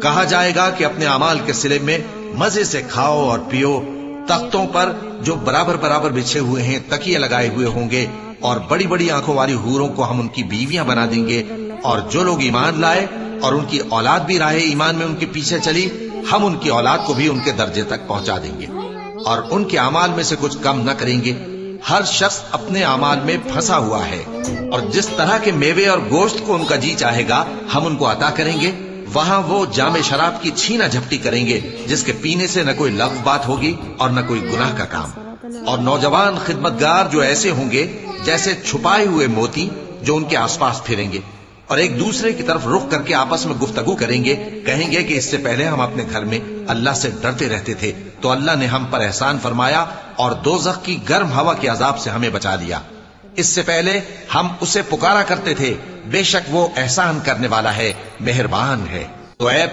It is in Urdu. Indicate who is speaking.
Speaker 1: کہا جائے گا کہ اپنے اعمال کے صلے میں مزے سے کھاؤ اور پیو، تختوں پر جو برابر برابر بچھے ہوئے ہیں تکیے لگائے ہوئے ہوں گے، اور بڑی بڑی آنکھوں والی حوروں کو ہم ان کی بیویاں بنا دیں گے، اور جو لوگ ایمان لائے اور ان کی اولاد بھی راہ ایمان میں ان کے پیچھے چلی، ہم ان کی اولاد کو بھی ان کے درجے تک پہنچا دیں گے، اور ان کے اعمال میں سے کچھ کم نہ کریں گے۔ ہر شخص اپنے اعمال میں پھنسا ہوا ہے، اور جس طرح کے میوے اور گوشت کو ان کا جی چاہے گا ہم ان کو عطا کریں گے۔ وہاں وہ جام شراب کی چھینا جھپٹی کریں گے، جس کے پینے سے نہ کوئی لغو بات ہوگی اور نہ کوئی گناہ کا کام، اور نوجوان خدمتگار جو ایسے ہوں گے جیسے چھپائے ہوئے موتی جو ان کے آس پاس پھریں گے، اور ایک دوسرے کی طرف رخ کر کے آپس میں گفتگو کریں گے، کہیں گے کہ اس سے پہلے ہم اپنے گھر میں اللہ سے ڈرتے رہتے تھے تو اللہ نے ہم پر احسان فرمایا اور دوزخ کی گرم ہوا کے عذاب سے ہمیں بچا لیا۔ اس سے پہلے ہم اسے پکارا کرتے تھے، بے شک وہ احسان کرنے والا ہے، مہربان ہے۔ تو اے